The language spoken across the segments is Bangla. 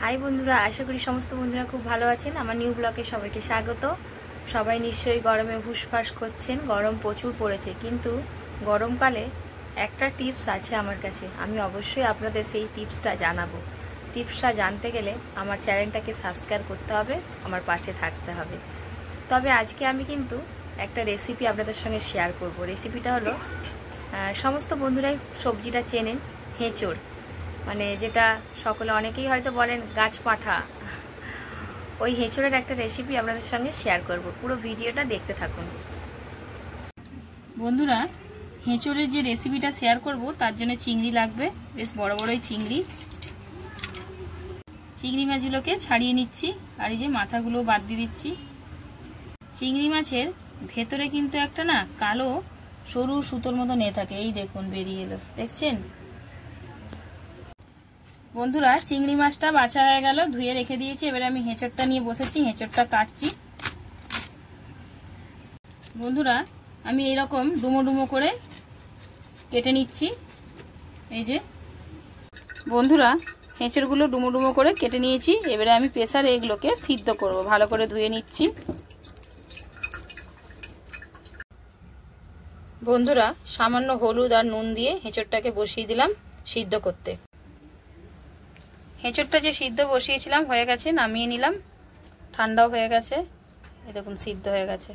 হাই বন্ধুরা, আশা করি সমস্ত বন্ধুরা খুব ভালো আছেন। আমার নিউ ব্লগে সবাইকে স্বাগত। সবাই নিশ্চয়ই গরমে হুসফাস করছেন। গরম প্রচুর পড়েছে, কিন্তু গরমকালে একটা টিপস আছে আমার কাছে। আমি অবশ্যই আপনাদের সেই টিপসটা জানাবো। টিপসটা জানতে গেলে আমার চ্যানেলটাকে সাবস্ক্রাইব করতে হবে, আমার পাশে থাকতে হবে। তবে আজকে আমি কিন্তু একটা রেসিপি আপনাদের সঙ্গে শেয়ার করব। রেসিপিটা হলো, সমস্ত বন্ধুরাই সবজিটা চেনেন, হেঁচড়, মানে যেটা সকলে অনেকেই হয়তো বলেন গাছ পাঁঠা। ওই হেঁচড়ের একটা রেসিপি আপনাদের সঙ্গে শেয়ার করব। পুরো ভিডিওটা দেখতে থাকুন বন্ধুরা। হেঁচড়ের যে রেসিপিটা শেয়ার করব তার জন্য চিংড়ি লাগবে, বেশ বড় বড়ই চিংড়ি। চিংড়ি মাছগুলোকে ছাড়িয়ে নিচ্ছি, আর এই যে মাথাগুলো বাদ দিয়ে দিচ্ছি। চিংড়ি মাছের ভেতরে কিন্তু একটা না কালো সরু সুতোর মতো নিয়ে থাকে, এই দেখুন বেরিয়ে এলো, দেখছেন বন্ধুরা। চিংড়ি মাছটা বাছা হয়ে গেল, ধুয়ে রেখে দিয়েছি। এবারে আমি হেঁচড়টা নিয়ে বসেছি, হেঁচড়টা কাটছি। বন্ধুরা আমি এইরকম ডুমো ডুমো করে কেটে নিচ্ছি। এই যে বন্ধুরা, হেঁচড়গুলো ডুমো ডুমো করে কেটে নিয়েছি। এবারে আমি প্রেসারে এগুলোকে সিদ্ধ করব। ভালো করে ধুয়ে নিচ্ছি। বন্ধুরা সামান্য হলুদ আর নুন দিয়ে হেঁচড়টাকে বসিয়ে দিলাম সিদ্ধ করতে। হেঁচড়টা যে সিদ্ধ বসিয়েছিলাম হয়ে গেছে, নামিয়ে নিলাম। ঠান্ডাও হয়ে গেছে, এই দেখুন সিদ্ধ হয়ে গেছে।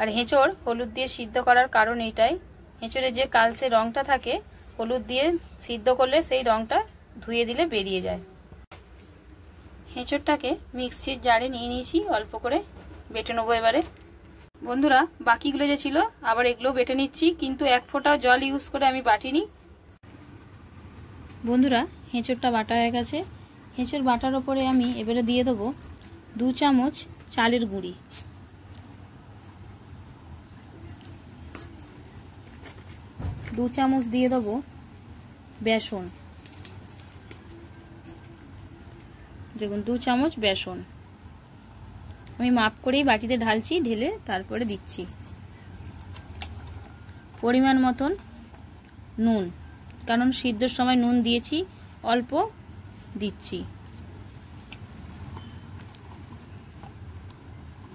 আর হেঁচড় হলুদ দিয়ে সিদ্ধ করার কারণ এইটাই, হেঁচড়ের যে কালচে রঙটা থাকে হলুদ দিয়ে সিদ্ধ করলে সেই রঙটা ধুয়ে দিলে বেরিয়ে যায়। হেঁচড়টাকে মিক্সির জারে নিয়ে নিয়েছি, অল্প করে বেটে নেবো এবারে। বন্ধুরা বাকিগুলো যে ছিল আবার এগুলো বেটে নিচ্ছি, কিন্তু এক ফোঁটাও জল ইউজ করে আমি বাটিনি। বন্ধুরা হেঁচড়টা বাটা হয়ে গেছে। হেঁচড় বাটার ওপরে আমি এবারে দিয়ে দেবো 2 চামচ চালের গুঁড়ি, 2 চামচ দিয়ে দেবো বেসন, দেখুন 2 চামচ বেসন। আমি মাপ করেই বাটিতে ঢালছি, ঢেলে তারপরে দিচ্ছি। পরিমাণ মতন নুন, কারণ সিদ্ধর সময় নুন দিয়েছি, অল্প দিচ্ছি।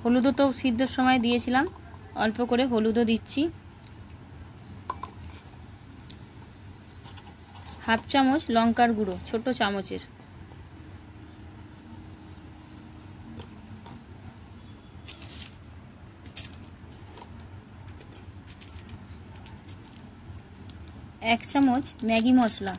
হলুদও তো সিদ্ধর সময় দিয়েছিলাম, অল্প করে হলুদও দিচ্ছি। 1/2 চামচ লঙ্কার গুঁড়ো, ছোট চামচের। এক চামচ ম্যাগি মশলা,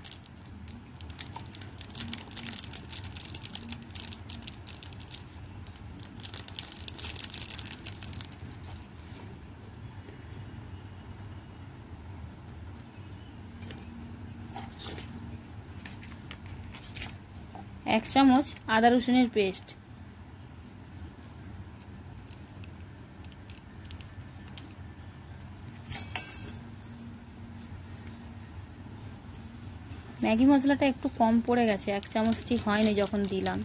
1 চামচ আদা রসুনের পেস্ট, ম্যাগি মশলাটা একটু কম পড়ে গেছে, 1 চামচ ঠিক হয়নি যখন দিলাম,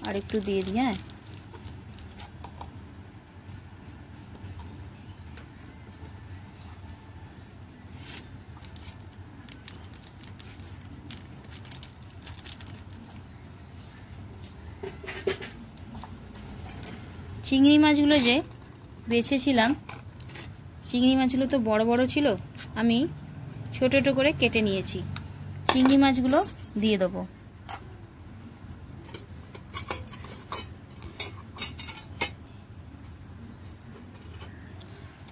আর একটু দিয়ে দিই। হ্যাঁ, চিংড়ি মাছগুলো যে বেছেছিলাম, চিংড়ি মাছগুলো তো বড় বড় ছিল, আমি ছোট ছোট করে কেটে নিয়েছি। চিংড়ি মাছগুলো দিয়ে দেবো।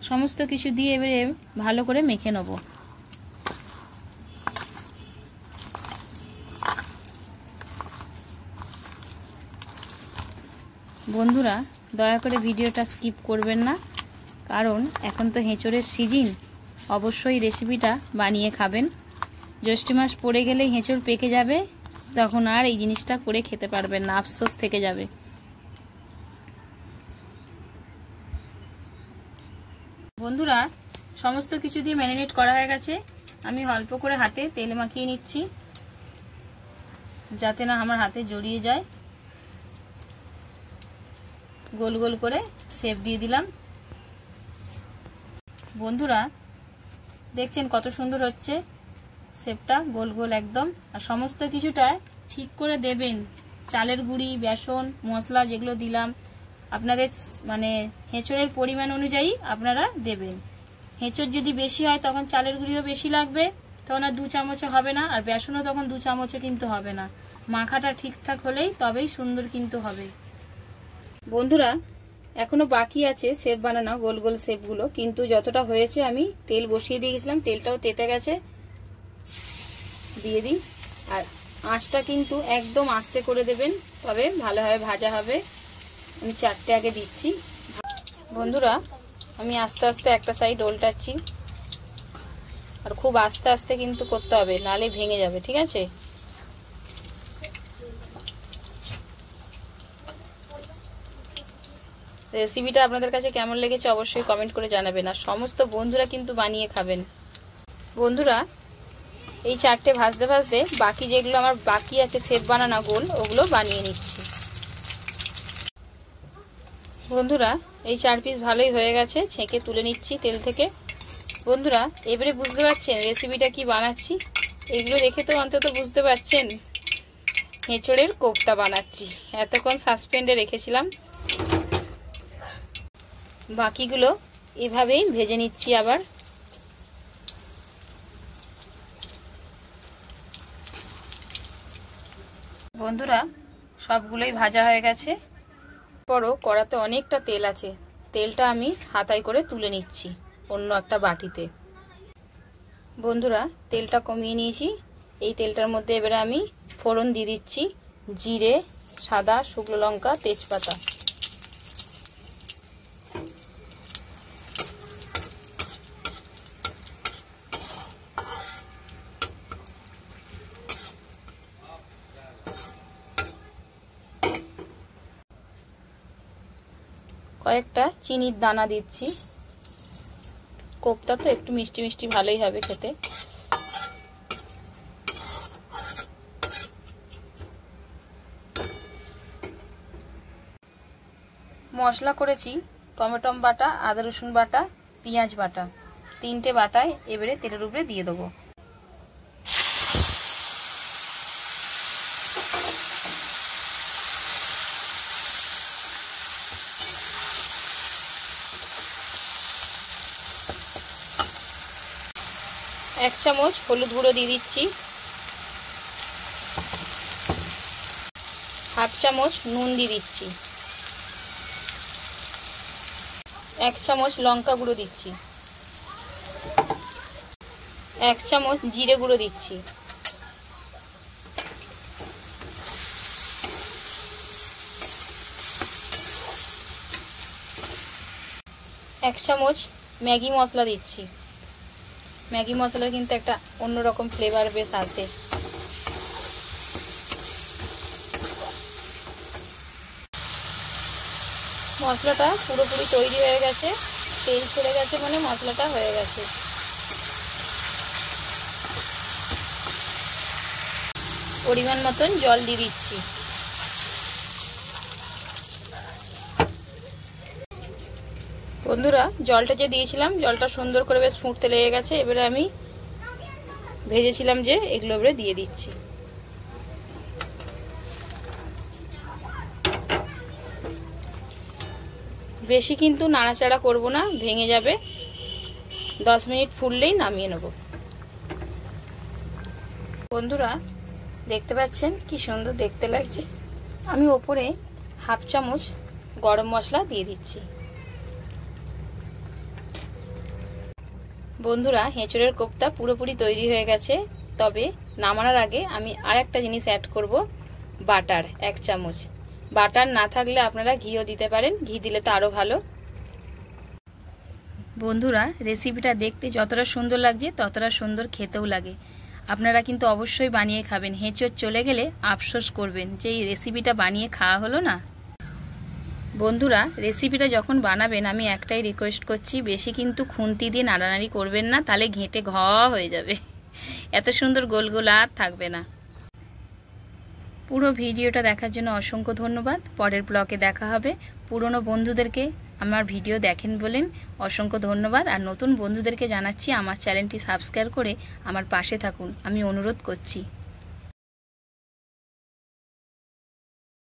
সমস্ত কিছু দিয়ে এবারে ভালো করে মেখে নেব। বন্ধুরা দয়া করে ভিডিওটা স্কিপ করবেন না, কারণ এখন তো হেঁচড়ের সিজন। অবশ্যই রেসিপিটা বানিয়ে খাবেন। জ্যৈষ্ঠ মাস পড়ে গেলেই হেঁচড় পেকে যাবে, তখন আর এই জিনিসটা করে খেতে পারবেন না, আফসোস থেকে যাবে। বন্ধুরা সমস্ত কিছু দিয়ে ম্যারিনেট করা হয়ে গেছে। আমি অল্প করে হাতে তেল মাখিয়ে নিচ্ছি, যাতে না আমার হাতে জড়িয়ে যায়। গোল গোল করে শেপ দিয়ে দিলাম। বন্ধুরা দেখছেন কত সুন্দর হচ্ছে শেপটা, গোল গোল একদম। আর সমস্ত কিছুটা ঠিক করে দেবেন। চালের গুঁড়ি, বেসন, মশলা যেগুলো দিলাম আপনাদের মানে হেঁচড়ের পরিমাণ অনুযায়ী আপনারা দেবেন। হেঁচড় যদি বেশি হয় তখন চালের গুঁড়িও বেশি লাগবে, তখন আর 2 চামচে হবে না, আর বেসনও তখন 2 চামচে কিন্তু হবে না। মাখাটা ঠিকঠাক হলেই তবেই সুন্দর কিন্তু হবে। বন্ধুরা এখনো বাকি আছে শেপ বানানো, গোল গোল শেপগুলো, কিন্তু যতটা হয়েছে আমি তেল বসিয়ে দিয়ে গেছিলাম, তেলটাও তেতে গেছে। দিয়ে দিই, আর আঁচটা কিন্তু একদম আস্তে করে দেবেন, তবে ভালোভাবে ভাজা হবে। আমি 4টে আগে দিচ্ছি। বন্ধুরা আমি আস্তে আস্তে একটা সাইড উল্টাচ্ছি, আর খুব আস্তে আস্তে কিন্তু করতে হবে, নালে ভেঙে যাবে, ঠিক আছে? রেসিপিটা আপনাদের কাছে কেমন লেগেছে অবশ্যই কমেন্ট করে জানাবেন, আর সমস্ত বন্ধুরা কিন্তু বানিয়ে খাবেন। বন্ধুরা এই 4টে ভাজতে ভাজতে বাকি যেগুলো আমার বাকি আছে শেপ বানানো গোল, ওগুলো বানিয়ে নিচ্ছি। বন্ধুরা এই 4 পিস ভালোই হয়ে গেছে, ছেঁকে তুলে নিচ্ছি তেল থেকে। বন্ধুরা এবারে বুঝতে পারছেন রেসিপিটা কি বানাচ্ছি? এগুলো দেখে তো অন্তত বুঝতে পারছেন হেঁচড়ের কোফতা বানাচ্ছি। এতক্ষণ সাসপেন্ডে রেখেছিলাম। বাকিগুলো এভাবেই ভেজে নিচ্ছি আবার। বন্ধুরা সবগুলোই ভাজা হয়ে গেছে। পরও কড়াতে অনেকটা তেল আছে, তেলটা আমি হাতায় করে তুলে নিচ্ছি অন্য একটা বাটিতে। বন্ধুরা তেলটা কমিয়ে নিয়েছি, এই তেলটার মধ্যে এবারে আমি ফোড়ন দিয়ে দিচ্ছি, জিরে, সাদা শুকনো লঙ্কা, তেজপাতা। কয়েকটা চিনির দানা দিচ্ছি, কোফতা তো একটু মিষ্টি মিষ্টি ভালোই হবে খেতে। মশলা করেছি টমেটো বাটা, আদা রসুন বাটা, পেঁয়াজ বাটা, 3টে বাটায় এবারে তেলের উপরে দিয়ে দেবো। এক চামচ হলুদ গুঁড়ো দিয়ে দিচ্ছি, হাফ চামচ নুন দিয়ে দিচ্ছি, 1 চামচ লঙ্কা গুঁড়ো দিচ্ছি, 1 চামচ জিরে গুঁড়ো দিচ্ছি, 1 চামচ ম্যাগি মশলা দিচ্ছি। ম্যাগি মশলা কিন্তু একটা অন্যরকম ফ্লেভার বেশ আসে। মশলাটা পুরোপুরি তৈরি হয়ে গেছে, তেল ছেড়ে গেছে মানে মশলাটা হয়ে গেছে। পরিমাণ মতন জল দিয়ে দিচ্ছি। বন্ধুরা জলটা যে দিয়েছিলাম জলটা সুন্দর করে বেশ ফুটতে লেগে গেছে। এবারে আমি ভেজেছিলাম যে এগুলো এবারে দিয়ে দিচ্ছি। বেশি কিন্তু নাড়াচাড়া করব না, ভেঙে যাবে। 10 মিনিট ফুললেই নামিয়ে নেব। বন্ধুরা দেখতে পাচ্ছেন কি সুন্দর দেখতে লাগছে। আমি ওপরে হাফ চামচ গরম মশলা দিয়ে দিচ্ছি। বন্ধুরা হেঁচড়ের কোফতা পুরোপুরি তৈরি হয়ে গেছে, তবে নামানোর আগে আমি আর একটা জিনিস অ্যাড করব, বাটার 1 চামচ। বাটার না থাকলে আপনারা ঘিও দিতে পারেন, ঘি দিলে তো আরও ভালো। বন্ধুরা রেসিপিটা দেখতে যতটা সুন্দর লাগছে ততটা সুন্দর খেতেও লাগে। আপনারা কিন্তু অবশ্যই বানিয়ে খাবেন, হেঁচড় চলে গেলে আফসোস করবেন যে এই রেসিপিটা বানিয়ে খাওয়া হলো না। বন্ধুরা রেসিপিটা যখন বানাবেন আমি একটাই রিকোয়েস্ট করছি, বেশি কিন্তু খুন্তি দিয়ে নাড়ানাড়ি করবেন না, তাহলে ঘেঁটে ঘ হয়ে যাবে, এত সুন্দর গোল গোল আর থাকবে না। পুরো ভিডিওটা দেখার জন্য অসংখ্য ধন্যবাদ। পরের ব্লগে দেখা হবে। পুরনো বন্ধুদেরকে আমার ভিডিও দেখেন বলেন অসংখ্য ধন্যবাদ, আর নতুন বন্ধুদেরকে জানাচ্ছি আমার চ্যানেলটি সাবস্ক্রাইব করে আমার পাশে থাকুন, আমি অনুরোধ করছি।